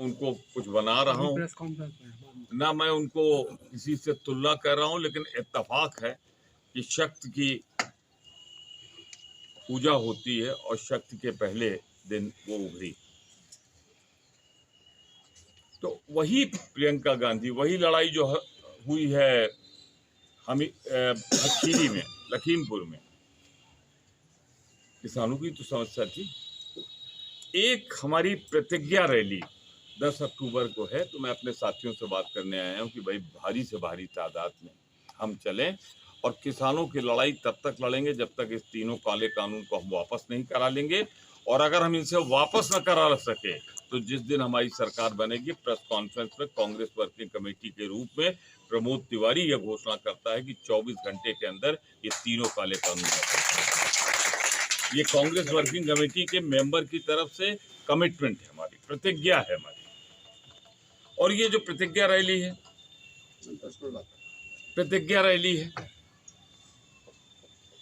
उनको कुछ बना रहा हूँ, ना मैं उनको किसी से तुलना कर रहा हूँ, लेकिन इत्तेफाक है कि शक्ति की पूजा होती है और शक्ति के पहले दिन वो उभरी। तो वही प्रियंका गांधी, वही लड़ाई जो हुई है खीरी में, लखीमपुर में, किसानों की तो समस्या थी। एक हमारी प्रतिज्ञा रैली 10 अक्टूबर को है, तो मैं अपने साथियों से बात करने आया हूँ कि भाई भारी से भारी तादाद में हम चलें और किसानों की लड़ाई तब तक लड़ेंगे जब तक इस तीनों काले कानून को हम वापस नहीं करा लेंगे। और अगर हम इनसे वापस न करा सके तो जिस दिन हमारी सरकार बनेगी, प्रेस कॉन्फ्रेंस में कांग्रेस वर्किंग कमेटी के रूप में प्रमोद तिवारी यह घोषणा करता है कि 24 घंटे के अंदर ये तीनों काले कानून, ये कांग्रेस वर्किंग कमेटी के मेंबर की तरफ से कमिटमेंट है, हमारी प्रतिज्ञा है हमारी। और ये जो प्रतिज्ञा रैली है,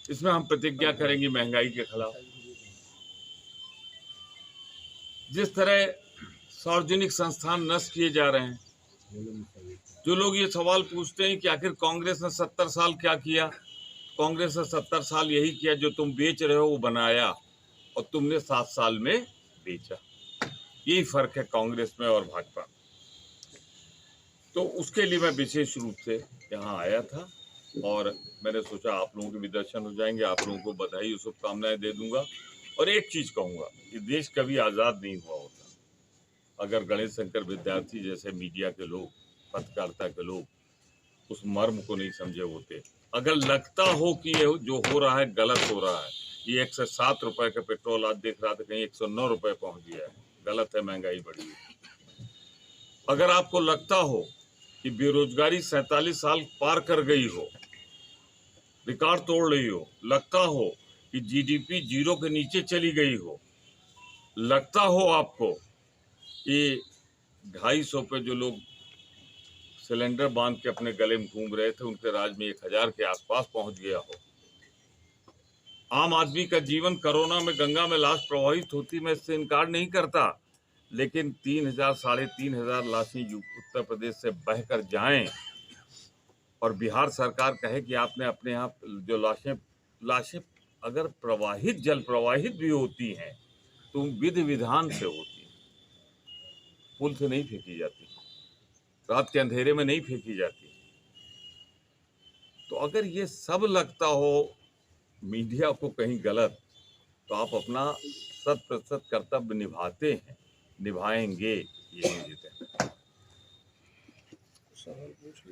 इसमें हम प्रतिज्ञा करेंगे महंगाई के खिलाफ। जिस तरह सार्वजनिक संस्थान नष्ट किए जा रहे हैं, जो लोग ये सवाल पूछते हैं कि आखिर कांग्रेस ने 70 साल क्या किया, कांग्रेस ने 70 साल यही किया जो तुम बेच रहे हो वो बनाया, और तुमने 7 साल में बेचा। यही फर्क है कांग्रेस में और भाजपा। तो उसके लिए मैं विशेष रूप से यहाँ आया था और मैंने सोचा आप लोगों के भी दर्शन हो जाएंगे, आप लोगों को बधाई और शुभकामनाएं दे दूंगा। और एक चीज कहूंगा कि देश कभी आजाद नहीं हुआ होता अगर गणेश शंकर विद्यार्थी जैसे मीडिया के लोग, पत्रकारिता के लोग उस मर्म को नहीं समझे होते। अगर लगता हो कि ये जो हो रहा है गलत हो रहा है, ये 107 रुपए का पेट्रोल आज देख रहा था कहीं 109 रुपए पहुंच गया है, गलत है, महंगाई बढ़ी है। अगर आपको लगता हो कि बेरोजगारी 47 साल पार कर गई हो, रिकॉर्ड तोड़ रही हो, लगता हो कि जीडीपी जीरो के नीचे चली गई हो, लगता हो आपको कि 250 पे जो लोग सिलेंडर बांध के अपने गले में घूम रहे थे उनके राज में 1000 के आसपास पहुंच गया हो, आम आदमी का जीवन कोरोना में गंगा में लाश प्रवाहित होती, मैं इससे इनकार नहीं करता, लेकिन 3000 3,500 लाशें उत्तर प्रदेश से बहकर जाएं और बिहार सरकार कहे कि आपने अपने यहाँ जो लाशें अगर प्रवाहित, जल प्रवाहित भी होती हैं तो विधि विधान से होती है, पुल से नहीं फेंकी जाती, रात के अंधेरे में नहीं फेंकी जाती। तो अगर ये सब लगता हो मीडिया को कहीं गलत, तो आप अपना 100% कर्तव्य निभाते हैं, निभाएंगे, ये उम्मीद है।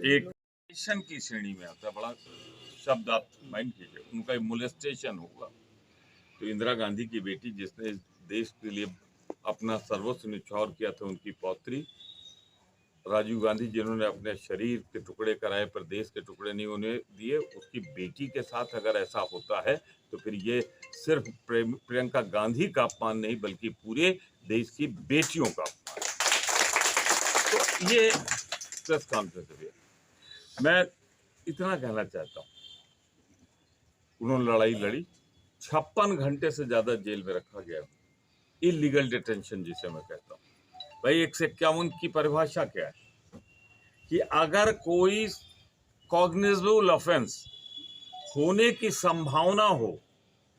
एक की श्रेणी में आता है, बड़ा शब्द आप माइंड कीजिए, उनका मोलेस्टेशन होगा। तो इंदिरा गांधी की बेटी जिसने देश के लिए अपना सर्वस्व न्यौछावर किया था, उनकी पौत्री राजीव गांधी जिन्होंने अपने शरीर के टुकड़े कराए पर देश के टुकड़े नहीं होने दिए, उसकी बेटी के साथ अगर ऐसा होता है तो फिर ये सिर्फ प्रियंका गांधी का अपमान नहीं बल्कि पूरे देश की बेटियों का अपमान। तो ये प्रेस कॉन्फ्रेंस है। मैं इतना कहना चाहता हूँ, उन्होंने लड़ाई लड़ी, 56 घंटे से ज्यादा जेल में रखा गया, इलीगल डिटेंशन जिसे मैं कहता हूँ। भाई 151 की परिभाषा क्या है कि अगर कोई कॉग्निजेबल ऑफेंस होने की संभावना हो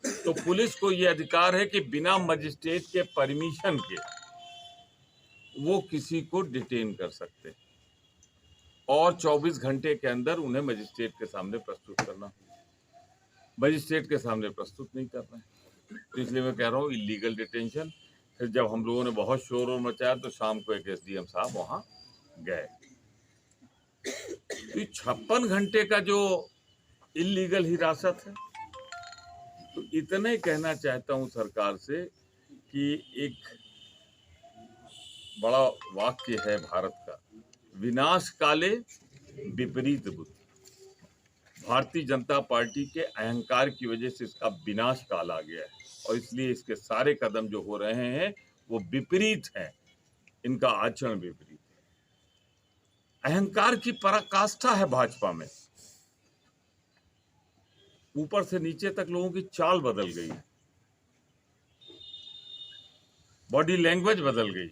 तो पुलिस को यह अधिकार है कि बिना मजिस्ट्रेट के परमिशन के वो किसी को डिटेन कर सकते हैं और 24 घंटे के अंदर उन्हें मजिस्ट्रेट के सामने प्रस्तुत करना। मजिस्ट्रेट के सामने प्रस्तुत नहीं कर रहे हैं, तो इसलिए मैं कह रहा हूँ इलीगल डिटेंशन। फिर जब हम लोगों ने बहुत शोर और मचाया तो शाम को एक एसडीएम साहब वहां गए। तो 56 घंटे का जो इलीगल हिरासत है, तो इतना ही कहना चाहता हूं सरकार से कि एक बड़ा वाक्य है भारत का, विनाश काले विपरीत बुद्धि। भारतीय जनता पार्टी के अहंकार की वजह से इसका विनाश काल आ गया है और इसलिए इसके सारे कदम जो हो रहे हैं वो विपरीत हैं, इनका आचरण विपरीत है। अहंकार की पराकाष्ठा है भाजपा में, ऊपर से नीचे तक लोगों की चाल बदल गई, बॉडी लैंग्वेज बदल गई।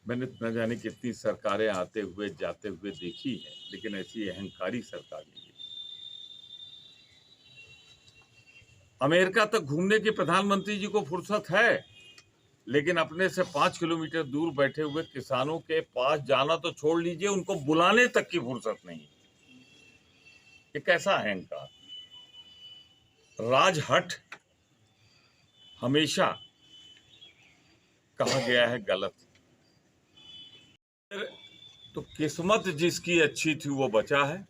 मैंने न जाने कितनी सरकारें आते हुए जाते हुए देखी है, लेकिन ऐसी अहंकारी सरकार नहीं है। अमेरिका तक घूमने की प्रधानमंत्री जी को फुर्सत है, लेकिन अपने से 5 किलोमीटर दूर बैठे हुए किसानों के पास जाना तो छोड़ लीजिए, उनको बुलाने तक की फुर्सत नहीं। ये कैसा अहंकार। राजहट हमेशा कहा गया है गलत। तो किस्मत जिसकी अच्छी थी वो बचा है,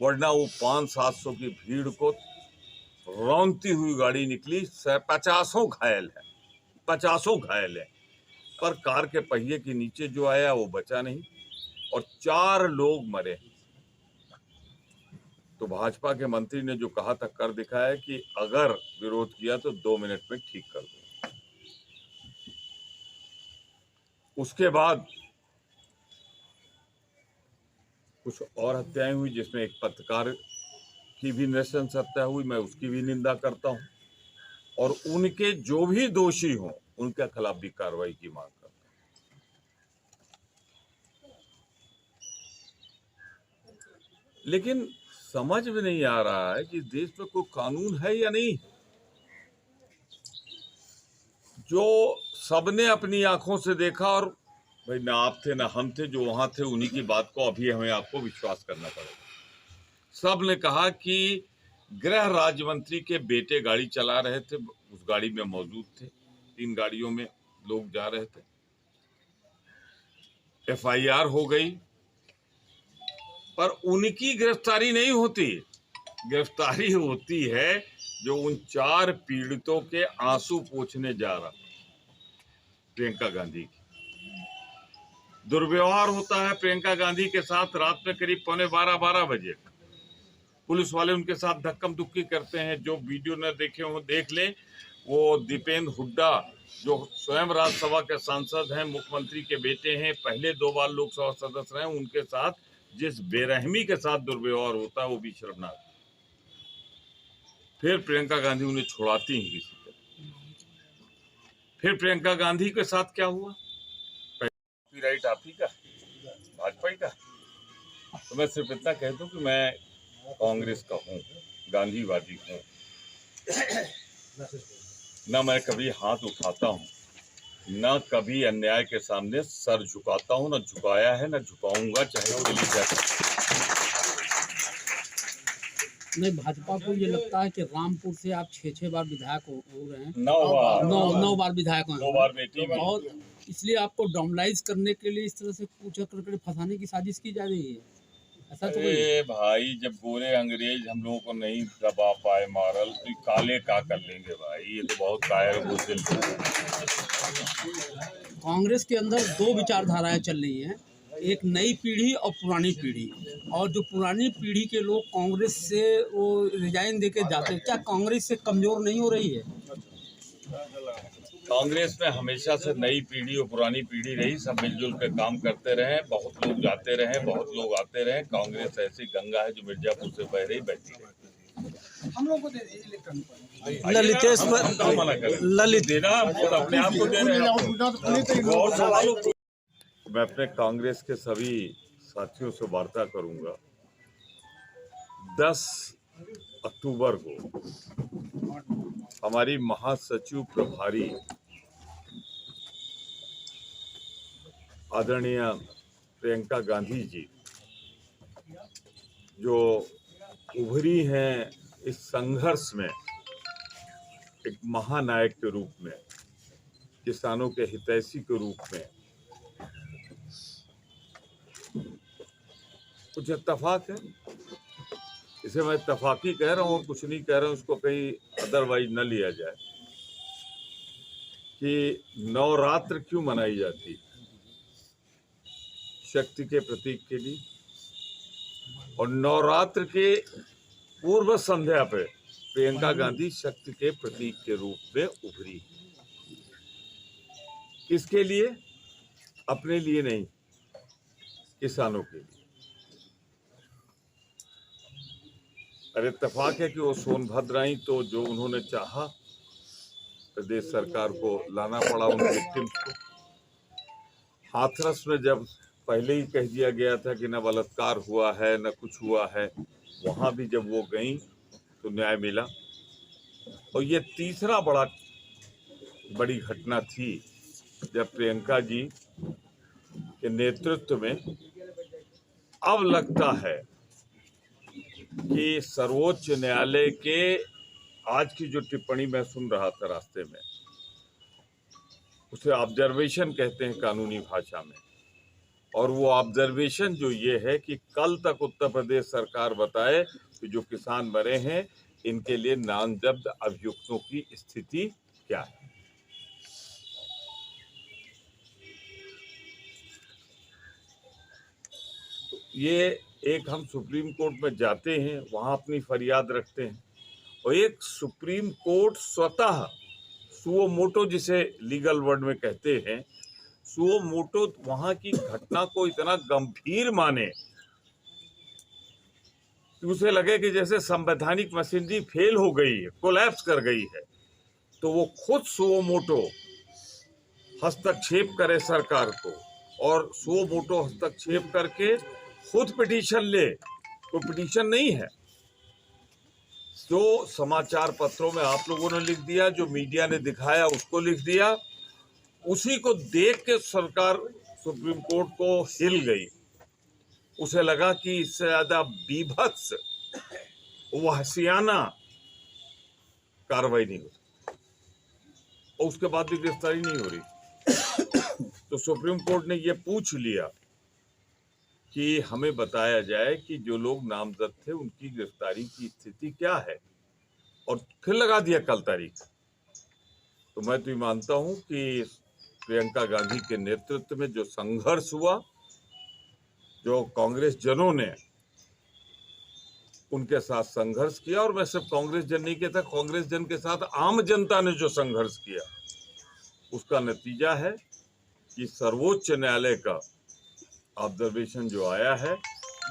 वरना वो 500-700 की भीड़ को रौंदती हुई गाड़ी निकली। 50 घायल है, 50 घायल है, पर कार के पहिए के नीचे जो आया वो बचा नहीं और 4 लोग मरे। तो भाजपा के मंत्री ने जो कहा था कर दिखाया कि अगर विरोध किया तो 2 मिनट में ठीक कर दो। उसके बाद कुछ और हत्याएं हुई, जिसमें एक पत्रकार की भी नृशंस हत्या हुई। मैं उसकी भी निंदा करता हूं और उनके जो भी दोषी हों उनके खिलाफ भी कार्रवाई की मांग करता हूं। लेकिन समझ में नहीं आ रहा है कि देश में कोई कानून है या नहीं। जो सबने अपनी आंखों से देखा, और भाई ना आप थे ना हम थे, जो वहां थे उन्हीं की बात को अभी हमें आपको विश्वास करना पड़ेगा। सब ने कहा कि गृह राज्य मंत्री के बेटे गाड़ी चला रहे थे, उस गाड़ी में मौजूद थे, 3 गाड़ियों में लोग जा रहे थे। FIR हो गई, पर उनकी गिरफ्तारी नहीं होती। गिरफ्तारी होती है जो उन 4 पीड़ितों के आंसू पोंछने जा रहा, प्रियंका गांधी की। दुर्व्यवहार होता है प्रियंका गांधी के साथ रात में करीब 11:45 बजे। पुलिस वाले उनके साथ धक्कम धुक्की करते हैं। जो वीडियो न देखे हो देख लें। वो दीपेंद्र हुड्डा जो स्वयं राज्यसभा के सांसद हैं, मुख्यमंत्री के बेटे हैं, पहले 2 बार लोकसभा सदस्य रहे, उनके साथ जिस बेरहमी के साथ दुर्व्यवहार होता है वो भी शर्मनाक। फिर प्रियंका गांधी उन्हें छुड़ाती हैं किसी तरह। फिर प्रियंका गांधी के साथ क्या हुआ? राइट आप ही का, भाजपा ही का। तो मैं सिर्फ इतना कह दूं कि मैं कांग्रेस का हूँ, गांधीवादी हूँ। न मैं कभी हाथ उठाता हूँ, न कभी अन्याय के सामने सर झुकाता हूँ, न झुकाया है, न झुकाऊंगा, चाहे दिल्ली जाए। नहीं, भाजपा को ये लगता है कि रामपुर से आप 6 बार विधायक हो रहे हैं। 9 बार विधायक हैं। 2 बार बेटी भी। और इसलिए आपको डॉमलाइज करने के लिए इस तरह से पूछा करके फंसाने की साजिश की जा रही है, ऐसा तो अरे भाई, जब गोरे अंग्रेज हम लोगों को नहीं दबा पाए मारल, तो काले का कर लेंगे भाई। ये तो बहुत कायर बुज़दिल। कांग्रेस के अंदर 2 विचारधाराएं चल रही हैं, एक नई पीढ़ी और पुरानी पीढ़ी। और जो पुरानी पीढ़ी के लोग कांग्रेस से वो रिजाइन देके जाते हैं, क्या कांग्रेस से कमजोर नहीं हो रही है? कांग्रेस में हमेशा से नई पीढ़ी और पुरानी पीढ़ी रही, सब मिलजुल कर काम करते रहे, बहुत लोग जाते रहे, बहुत लोग आते रहे। कांग्रेस ऐसी गंगा है जो मिर्जापुर से बह रही बहती रही। हम लोग को ललितेश ललित देना अपने आप को दे रहे हैं। मैं अपने कांग्रेस के सभी साथियों से वार्ता करूंगा। 10 अक्टूबर को हमारी महासचिव प्रभारी आदरणीय प्रियंका गांधी जी, जो उभरी हैं इस संघर्ष में एक महानायक के रूप में, किसानों के हितैषी के रूप में, कुछ इत्तेफाक है। इसे मैं इत्तेफाकी कह रहा हूँ और कुछ नहीं कह रहा हूँ, उसको कहीं अदरवाइज न लिया जाए। कि नवरात्र क्यों मनाई जाती है? शक्ति के प्रतीक के लिए। और नवरात्र के पूर्व संध्या पे प्रियंका गांधी शक्ति के प्रतीक के रूप में उभरी। किसके लिए? अपने लिए नहीं, किसानों के लिए। अरे इत्तेफाक है कि वो सोनभद्र आई, तो जो उन्होंने चाहा प्रदेश सरकार को लाना पड़ा उन विक्टिम्स को। हाथरस में जब पहले ही कह दिया गया था कि न बलात्कार हुआ है न कुछ हुआ है, वहां भी जब वो गई तो न्याय मिला। और ये तीसरा बड़ी घटना थी जब प्रियंका जी के नेतृत्व में अब लगता है कि सर्वोच्च न्यायालय के आज की जो टिप्पणी मैं सुन रहा था रास्ते में, उसे ऑब्जर्वेशन कहते हैं कानूनी भाषा में, और वो ऑब्जर्वेशन जो ये है कि कल तक उत्तर प्रदेश सरकार बताए कि जो किसान मरे हैं इनके लिए नामजद अभियुक्तों की स्थिति क्या है। ये एक हम सुप्रीम कोर्ट में जाते हैं, वहां अपनी फरियाद रखते हैं, और एक सुप्रीम कोर्ट स्वतः सुओ मोटो जिसे लीगल वर्ड में कहते हैं, सुओ मोटो वहां की घटना को इतना गंभीर माने कि उसे लगे कि जैसे संवैधानिक मशीनरी फेल हो गई है, कोलैप्स कर गई है, तो वो खुद सुओ मोटो हस्तक्षेप करे सरकार को, और सुओ मोटो हस्तक्षेप करके खुद पिटीशन ले। तो पिटीशन नहीं है, जो समाचार पत्रों में आप लोगों ने लिख दिया, जो मीडिया ने दिखाया उसको लिख दिया, उसी को देख के सरकार सुप्रीम कोर्ट को हिल गई। उसे लगा कि इससे ज्यादा बीभत्स वहशियाना कार्रवाई नहीं हो सकती, और उसके बाद भी गिरफ्तारी नहीं हो रही। तो सुप्रीम कोर्ट ने ये पूछ लिया कि हमें बताया जाए कि जो लोग नामजद थे उनकी गिरफ्तारी की स्थिति क्या है, और फिर लगा दिया कल तारीख। तो मैं तो ये मानता हूं कि प्रियंका गांधी के नेतृत्व में जो संघर्ष हुआ, जो कांग्रेस जनों ने उनके साथ संघर्ष किया, और मैं सिर्फ कांग्रेस जन नहीं कहता, कांग्रेस जन के साथ आम जनता ने जो संघर्ष किया, उसका नतीजा है कि सर्वोच्च न्यायालय का ऑब्जर्वेशन जो आया है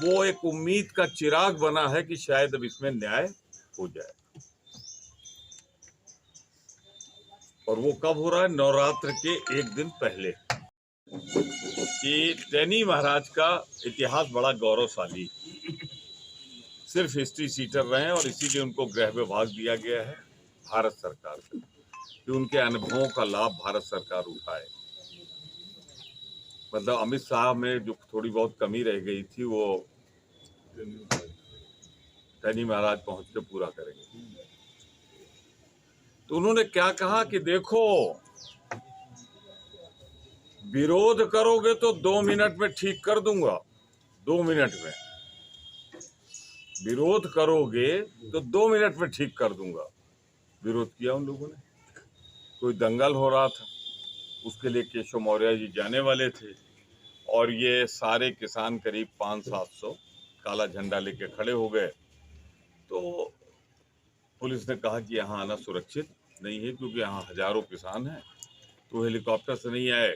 वो एक उम्मीद का चिराग बना है कि शायद अब इसमें न्याय हो जाए। और वो कब हो रहा है? नवरात्र के एक दिन पहले। कि टेनी महाराज का इतिहास बड़ा गौरवशाली, सिर्फ हिस्ट्री सीटर रहे हैं, और इसीलिए उनको गृह विभाग दिया गया है भारत सरकार से, कि उनके अनुभवों का लाभ भारत सरकार उठाए। मतलब अमित शाह में जो थोड़ी बहुत कमी रह गई थी वो टेनी महाराज पहुंच के पूरा करेंगे। तो उन्होंने क्या कहा कि देखो, विरोध करोगे तो 2 मिनट में ठीक कर दूंगा, 2 मिनट में विरोध करोगे तो 2 मिनट में ठीक कर दूंगा। विरोध किया उन लोगों ने, कोई दंगल हो रहा था, उसके लिए केशव मौर्य जी जाने वाले थे, और ये सारे किसान करीब 500-700 काला झंडा लेके खड़े हो गए। तो पुलिस ने कहा कि यहाँ आना सुरक्षित नहीं है, क्योंकि यहाँ हजारों किसान हैं। तो हेलीकॉप्टर से नहीं आए,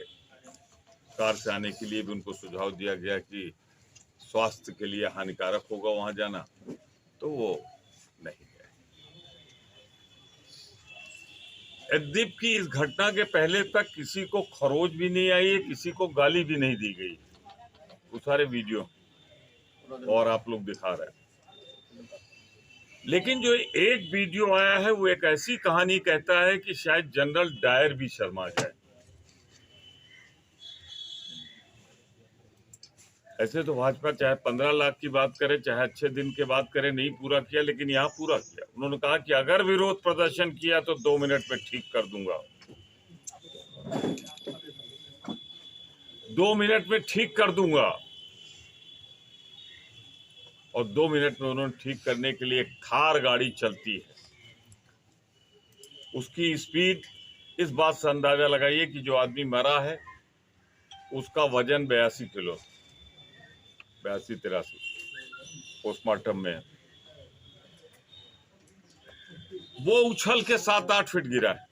कार से आने के लिए भी उनको सुझाव दिया गया कि स्वास्थ्य के लिए हानिकारक होगा वहां जाना, तो वो नहीं गए। एदीप की इस घटना के पहले तक किसी को खरोच भी नहीं आई है, किसी को गाली भी नहीं दी गई। वो सारे वीडियो और आप लोग दिखा रहे हैं। लेकिन जो एक वीडियो आया है वो एक ऐसी कहानी कहता है कि शायद जनरल डायर भी शर्मा जाए। ऐसे तो भाजपा चाहे 15 लाख की बात करे, चाहे अच्छे दिन के बात करे, नहीं पूरा किया, लेकिन यहाँ पूरा किया। उन्होंने कहा कि अगर विरोध प्रदर्शन किया तो 2 मिनट में ठीक कर दूंगा, 2 मिनट में ठीक कर दूंगा। और 2 मिनट में उन्होंने ठीक करने के लिए एक थार गाड़ी चलती है, उसकी स्पीड, इस बात से अंदाजा लगाइए कि जो आदमी मरा है उसका वजन 82 किलो, 82-83 पोस्टमार्टम में। वो उछल के 7-8 फीट गिरा है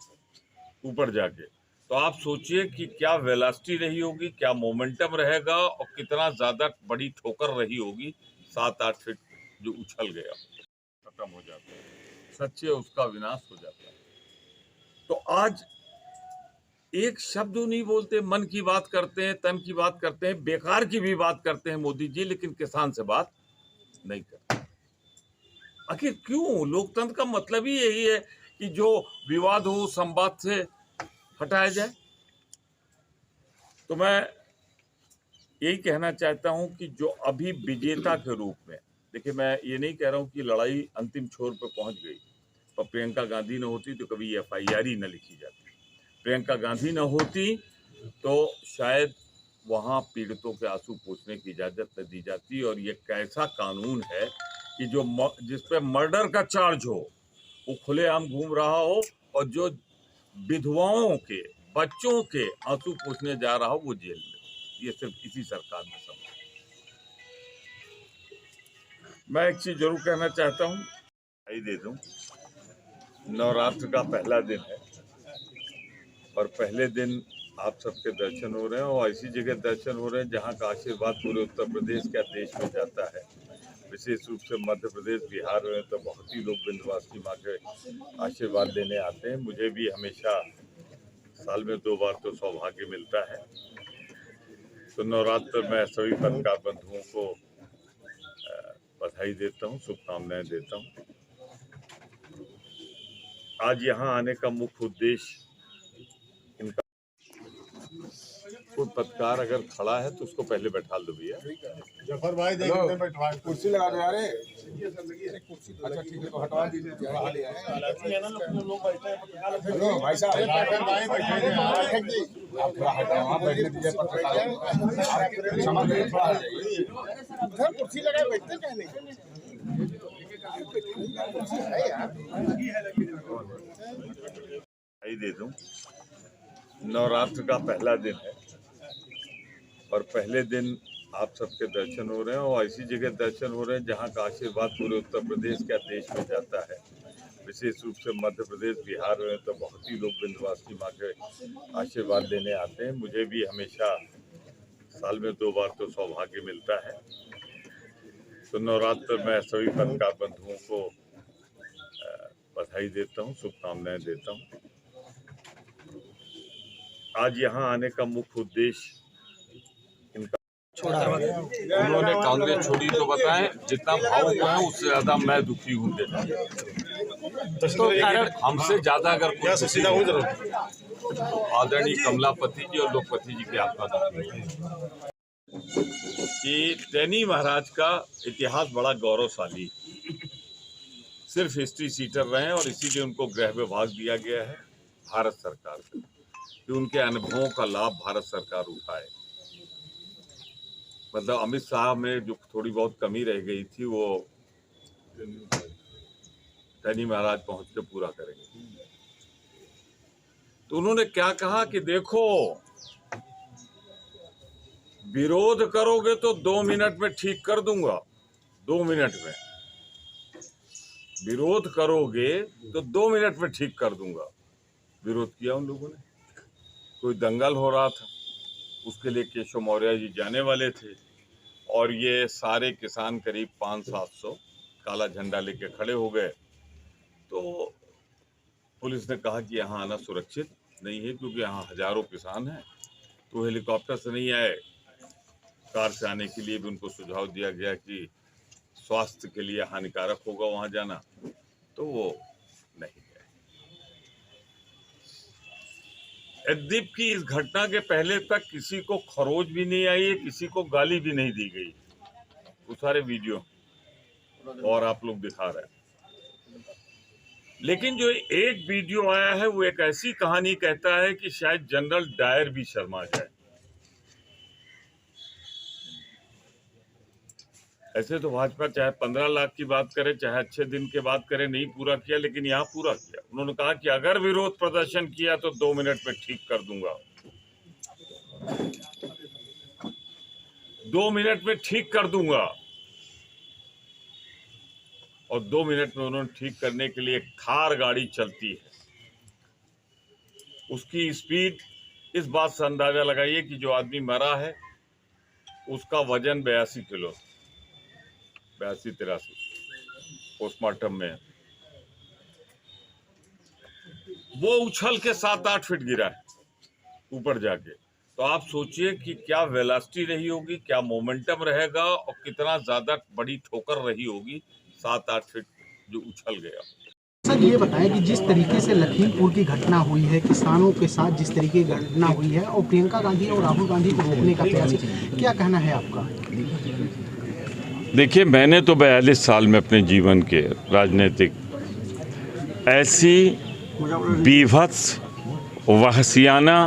ऊपर जाके। तो आप सोचिए कि क्या वेलोसिटी रही होगी, क्या मोमेंटम रहेगा, और कितना ज्यादा बड़ी ठोकर रही होगी। 7-8 फीट जो उछल गया, खत्म हो जाता है, सच्चे उसका विनाश हो जाता है। तो आज एक शब्द नहीं बोलते, मन की बात करते हैं, तन की बात करते हैं, बेकार की भी बात करते हैं मोदी जी, लेकिन किसान से बात नहीं करते। आखिर क्यों? लोकतंत्र का मतलब ही यही है कि जो विवाद हो संवाद से हटाया जाए। तो मैं यही कहना चाहता हूं कि जो अभी विजेता के रूप में, देखिए मैं ये नहीं कह रहा हूं कि लड़ाई अंतिम छोर पर पहुंच गई, पर प्रियंका गांधी न होती तो कभी FIR ही न लिखी जाती। प्रियंका गांधी न होती तो शायद वहां पीड़ितों के आंसू पोंछने की इजाजत न दी जाती। और ये कैसा कानून है कि जो जिस पे मर्डर का चार्ज हो वो खुलेआम घूम रहा हो, और जो विधवाओं के बच्चों के आंसू पोंछने जा रहा हो वो जेल में। ये सिर्फ इसी सरकार में संभव। मैं एक चीज जरूर कहना चाहता हूँ, दे दूं, नवरात्र का पहला दिन है और पहले दिन आप सबके दर्शन हो रहे हैं, और ऐसी जगह दर्शन हो रहे हैं जहाँ का आशीर्वाद पूरे उत्तर प्रदेश क्या देश में जाता है। विशेष रूप से मध्य प्रदेश, बिहार में तो बहुत ही लोग विंध्यवासिनी माँ के आशीर्वाद लेने आते हैं। मुझे भी हमेशा साल में 2 बार तो सौभाग्य मिलता है। तो नवरात्र में सभी पत्रकार बंधुओं को बधाई देता हूँ, शुभकामनाएं देता हूँ। आज यहाँ आने का मुख्य उद्देश्य, इनका कोई पत्रकार अगर खड़ा है तो उसको पहले बैठा दो भैया। जफर भाई कुर्सी लगा दो यार। अच्छा ठीक है, तो हटवा दीजिए। हेलो भाई साहब, आप थोड़ा हटाओ, बैठने दीजिए पत्रकार। उधर कुर्सी लगा बैठते क्या नहीं? दे दूं, नवरात्र का पहला दिन है और पहले दिन आप सबके दर्शन हो रहे हैं, और ऐसी जगह दर्शन हो रहे हैं जहाँ का आशीर्वाद पूरे उत्तर प्रदेश क्या देश में जाता है। विशेष रूप से मध्य प्रदेश, बिहार में तो बहुत ही लोग विंध्यवासिनी माँ के आशीर्वाद लेने आते हैं। मुझे भी हमेशा साल में 2 बार तो सौभाग्य मिलता है। तो नवरात्र में सभी पत्रकार बंधुओं को बधाई देता हूँ, शुभकामनाएं देता हूँ। आज यहाँ आने का मुख्य उद्देश्य, उन्होंने कांग्रेस छोड़ी तो बताएं, जितना भावुक है उससे ज्यादा मैं दुखी हूँ। हमसे ज्यादा अगर आदरणीय कमलापति जी और लोकपति जी की आत्मा दुखी कि टैनी महाराज का इतिहास बड़ा गौरवशाली, सिर्फ हिस्ट्री सीटर रहे हैं और इसीलिए उनको गृह विभाग दिया गया है भारत सरकार से, कि उनके अनुभवों का लाभ भारत सरकार उठाए। मतलब अमित शाह में जो थोड़ी बहुत कमी रह गई थी वो टैनी महाराज पहुंच के पूरा करेंगे। तो उन्होंने क्या कहा कि देखो, विरोध करोगे तो 2 मिनट में ठीक कर दूंगा। 2 मिनट में विरोध करोगे तो 2 मिनट में ठीक कर दूंगा। विरोध किया उन लोगों ने। कोई दंगल हो रहा था, उसके लिए केशव मौर्य जी जाने वाले थे, और ये सारे किसान करीब 500-700 काला झंडा लेके खड़े हो गए। तो पुलिस ने कहा कि यहाँ आना सुरक्षित नहीं है, क्योंकि यहाँ हजारों किसान हैं। तो हेलीकॉप्टर से नहीं आए, कार से आने के लिए भी उनको सुझाव दिया गया कि स्वास्थ्य के लिए हानिकारक होगा वहाँ जाना, तो वो नहीं गए। यद्यप की इस घटना के पहले तक किसी को खरोच भी नहीं आई है, किसी को गाली भी नहीं दी गई। वो सारे वीडियो और आप लोग दिखा रहे हैं। लेकिन जो एक वीडियो आया है वो एक ऐसी कहानी कहता है कि शायद जनरल डायर भी शर्मा जाए। ऐसे तो भाजपा चाहे 15 लाख की बात करे, चाहे अच्छे दिन के बात करे, नहीं पूरा किया, लेकिन यहाँ पूरा किया। उन्होंने कहा कि अगर विरोध प्रदर्शन किया तो 2 मिनट में ठीक कर दूंगा। 2 मिनट में ठीक कर दूंगा। और 2 मिनट में उन्होंने ठीक करने के लिए एक थार गाड़ी चलती है, उसकी स्पीड, इस बात से अंदाजा लगाइए कि जो आदमी मरा है उसका वजन 82 किलो, 82-83 पोस्टमार्टम में। वो उछल के 7-8 फीट गिरा है। ऊपर जाके। तो आप सोचिए कि क्या वेलोसिटी रही होगी, क्या मोमेंटम रहेगा और कितना ज़्यादा बड़ी ठोकर रही होगी 7-8 फीट जो उछल गया। सर ये बताएं कि जिस तरीके से लखीमपुर की घटना हुई है, किसानों के साथ जिस तरीके की घटना हुई है और प्रियंका गांधी और राहुल गांधी को रोकने का प्रयास, क्या कहना है आपका? देखिए, मैंने तो 42 साल में अपने जीवन के राजनीतिक ऐसी बीभत्स वहसियाना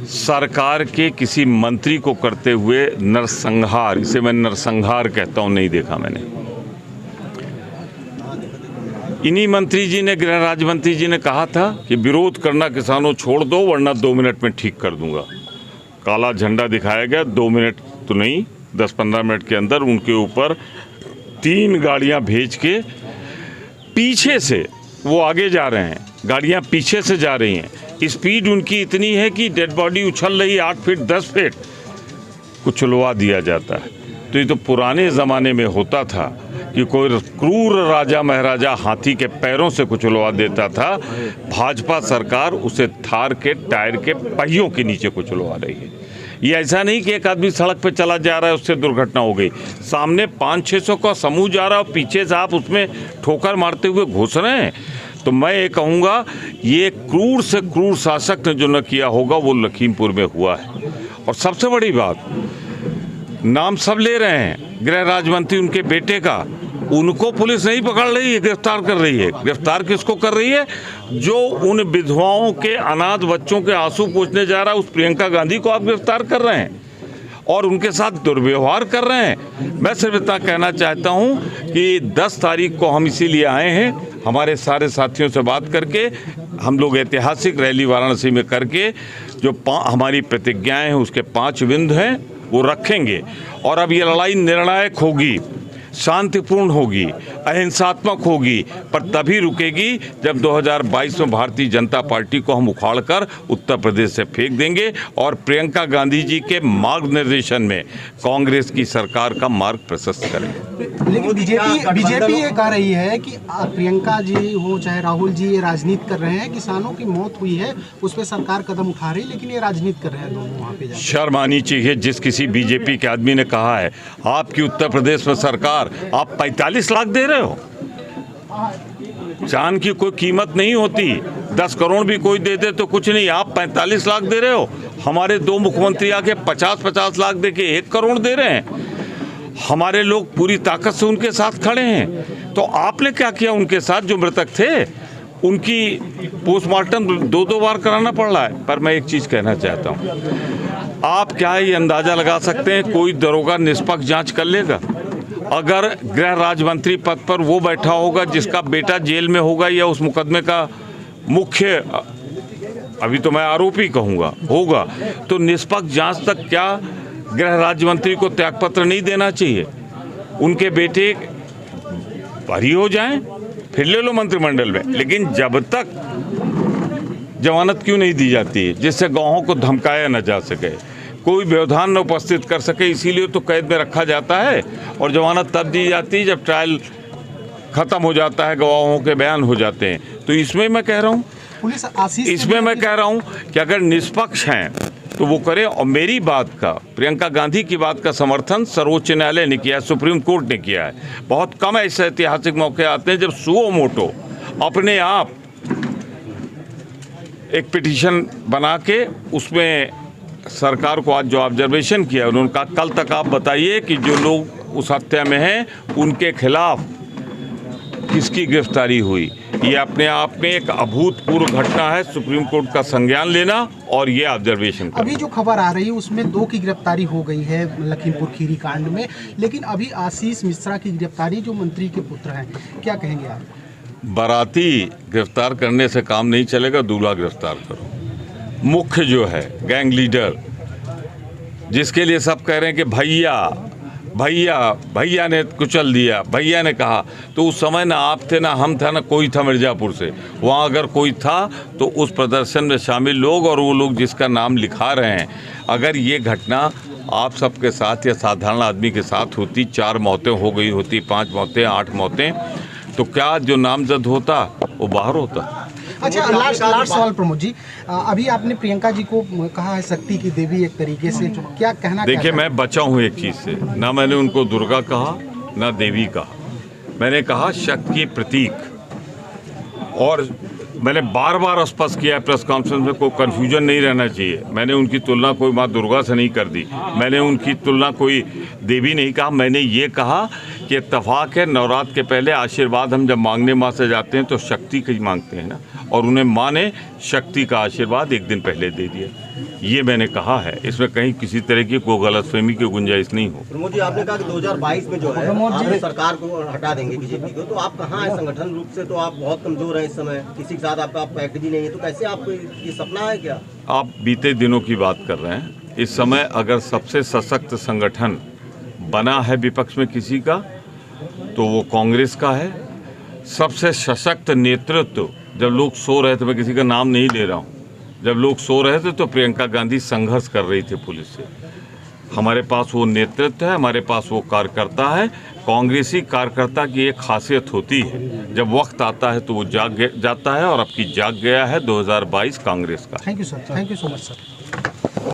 सरकार के किसी मंत्री को करते हुए नरसंहार, इसे मैं नरसंहार कहता हूँ, नहीं देखा मैंने। इन्हीं मंत्री जी ने, गृह राज्य मंत्री जी ने कहा था कि विरोध करना किसानों छोड़ दो वरना 2 मिनट में ठीक कर दूंगा। काला झंडा दिखाया गया, 2 मिनट तो नहीं 10-15 मिनट के अंदर उनके ऊपर 3 गाड़ियां भेज के पीछे से वो आगे जा रहे हैं, गाड़ियां पीछे से जा रही हैं। स्पीड उनकी इतनी है कि डेड बॉडी उछल रही 8 फीट 10 फीट, कुचलवा दिया जाता है। तो ये तो पुराने ज़माने में होता था कि कोई क्रूर राजा महाराजा हाथी के पैरों से कुचलवा देता था। भाजपा सरकार उसे थार के टायर के पहियों के नीचे कुचलवा रही है। ये ऐसा नहीं कि एक आदमी सड़क पे चला जा रहा है उससे दुर्घटना हो गई, सामने 500-600 का समूह जा रहा है और पीछे से आप उसमें ठोकर मारते हुए घुस रहे हैं। तो मैं ये कहूँगा, ये क्रूर से क्रूर शासक ने जो न किया होगा वो लखीमपुर में हुआ है। और सबसे बड़ी बात, नाम सब ले रहे हैं, गृह राज्य मंत्री उनके बेटे का, उनको पुलिस नहीं पकड़ रही है, गिरफ्तार कर रही है। गिरफ्तार किसको कर रही है? जो उन विधवाओं के, अनाथ बच्चों के आंसू पोंछने जा रहा है, उस प्रियंका गांधी को आप गिरफ्तार कर रहे हैं और उनके साथ दुर्व्यवहार कर रहे हैं। मैं सिर्फ इतना कहना चाहता हूं कि 10 तारीख को हम इसीलिए आए हैं, हमारे सारे साथियों से बात करके हम लोग ऐतिहासिक रैली वाराणसी में करके जो हमारी प्रतिज्ञाएं हैं उसके 5 बिंदु हैं वो रखेंगे। और अब ये लड़ाई निर्णायक होगी, शांतिपूर्ण होगी, अहिंसात्मक होगी, पर तभी रुकेगी जब 2022 में भारतीय जनता पार्टी को हम उखाड़कर उत्तर प्रदेश से फेंक देंगे और प्रियंका गांधी जी के मार्ग निर्देशन में कांग्रेस की सरकार का मार्ग प्रशस्त करेंगे। लेकिन बीजेपी ये कह रही है कि प्रियंका जी हो चाहे राहुल जी, ये राजनीति कर रहे हैं, किसानों की मौत हुई है उस पर सरकार कदम उठा रही है, लेकिन ये राजनीति कर रहे हैं दोनों वहाँ पे। शर्म आनी चाहिए जिस किसी बीजेपी के आदमी ने कहा है आपकी उत्तर प्रदेश में सरकार, आप 45 लाख दे रहे हो। चांद की कोई कीमत नहीं होती, 10 करोड़ भी कोई दे दे तो कुछ नहीं, आप 45 लाख दे रहे हो। हमारे 2 मुख्यमंत्री आके 50-50 लाख दे के 1 करोड़ दे रहे हैं। हमारे लोग पूरी ताकत से उनके साथ खड़े हैं। तो आपने क्या किया उनके साथ? जो मृतक थे उनकी पोस्टमार्टम 2-2 बार कराना पड़ रहा है। पर मैं एक चीज़ कहना चाहता हूँ, आप क्या ये अंदाज़ा लगा सकते हैं कोई दरोगा निष्पक्ष जांच कर लेगा? अगर गृह राज्य मंत्री पद पर वो बैठा होगा जिसका बेटा जेल में होगा या उस मुकदमे का मुख्य, अभी तो मैं आरोपी कहूँगा, होगा, तो निष्पक्ष जांच तक क्या गृह राज्य मंत्री को त्यागपत्र नहीं देना चाहिए? उनके बेटे बरी हो जाएं, फिर ले लो मंत्रिमंडल में। लेकिन जब तक जमानत क्यों नहीं दी जाती है जिससे गाँवों को धमकाया न जा सके, कोई व्यवधान न उपस्थित कर सके, इसीलिए तो कैद में रखा जाता है और जमानत तब दी जाती है जब ट्रायल खत्म हो जाता है, गवाहों के बयान हो जाते हैं। तो इसमें मैं कह रहा हूँ, इसमें मैं कह रहा हूँ कि अगर निष्पक्ष हैं तो वो करें। और मेरी बात का, प्रियंका गांधी की बात का समर्थन सर्वोच्च न्यायालय ने किया है, सुप्रीम कोर्ट ने किया है। बहुत कम ऐसे ऐतिहासिक मौके आते हैं जब सुओ मोटो अपने आप एक पिटीशन बना के उसमें सरकार को आज जो ऑब्जर्वेशन किया उन्होंने कहा कल तक आप बताइए कि जो लोग उस हत्या में हैं उनके खिलाफ किसकी गिरफ्तारी हुई। ये अपने आप में एक अभूतपूर्व घटना है, सुप्रीम कोर्ट का संज्ञान लेना और ये ऑब्जर्वेशन करना। अभी जो खबर आ रही है उसमें 2 की गिरफ्तारी हो गई है लखीमपुर खीरी कांड में, लेकिन अभी आशीष मिश्रा की गिरफ्तारी जो मंत्री के पुत्र हैं, क्या कहेंगे आप? बाराती गिरफ्तार करने से काम नहीं चलेगा, दूल्हा गिरफ्तार करो। मुख्य जो है गैंग लीडर, जिसके लिए सब कह रहे हैं कि भैया भैया भैया ने कुचल दिया, भैया ने कहा, तो उस समय ना आप थे ना हम था ना कोई था मिर्ज़ापुर से। वहाँ अगर कोई था तो उस प्रदर्शन में शामिल लोग और वो लोग जिसका नाम लिखा रहे हैं, अगर ये घटना आप सबके साथ या साधारण आदमी के साथ होती, 4 मौतें हो गई होती, 5 मौतें, 8 मौतें, तो क्या जो नामजद होता वो बाहर होता? अच्छा, लास्ट सवाल प्रमोद जी, अभी आपने प्रियंका जी को कहा है शक्ति की देवी एक तरीके से, क्या कहना? देखिए, मैं बचा हूँ एक चीज़ से, ना मैंने उनको दुर्गा कहा ना देवी कहा, मैंने कहा शक्ति के प्रतीक। और मैंने बार बार स्पष्ट किया है प्रेस कॉन्फ्रेंस में, कोई कन्फ्यूजन नहीं रहना चाहिए। मैंने उनकी तुलना कोई माँ दुर्गा से नहीं कर दी, मैंने उनकी तुलना कोई देवी नहीं कहा। मैंने ये कहा कि इत्तेफाक है, नवरात्र के पहले आशीर्वाद हम जब मांगने माँ से जाते हैं तो शक्ति का ही मांगते हैं ना, और उन्हें माँ ने शक्ति का आशीर्वाद एक दिन पहले दे दिया, ये मैंने कहा है। इसमें कहीं किसी तरह की कोई गलतफहमी की गुंजाइश नहीं हो। प्रमोद जी, आपने कहा कि 2022 में जो है आप सरकार को हटा देंगे बीजेपी को, तो आप कहाँ हैं संगठन रूप से? तो आप बहुत कमजोर हैं इस समय, किसी के साथ आपका पैक्ट भी नहीं है, तो कैसे आपको ये सपना है क्या? आप बीते दिनों की बात कर रहे हैं। इस समय अगर सबसे सशक्त संगठन बना है विपक्ष में किसी का तो वो कांग्रेस का है। सबसे सशक्त नेतृत्व, जब लोग सो रहे थे, मैं किसी का नाम नहीं ले रहा हूँ, जब लोग सो रहे थे तो प्रियंका गांधी संघर्ष कर रही थी पुलिस से। हमारे पास वो नेतृत्व है, हमारे पास वो कार्यकर्ता है। कांग्रेसी कार्यकर्ता की एक खासियत होती है, जब वक्त आता है तो वो जाग जाता है, और अब की जाग गया है 2022 कांग्रेस का। Thank you sir, thank you so much sir.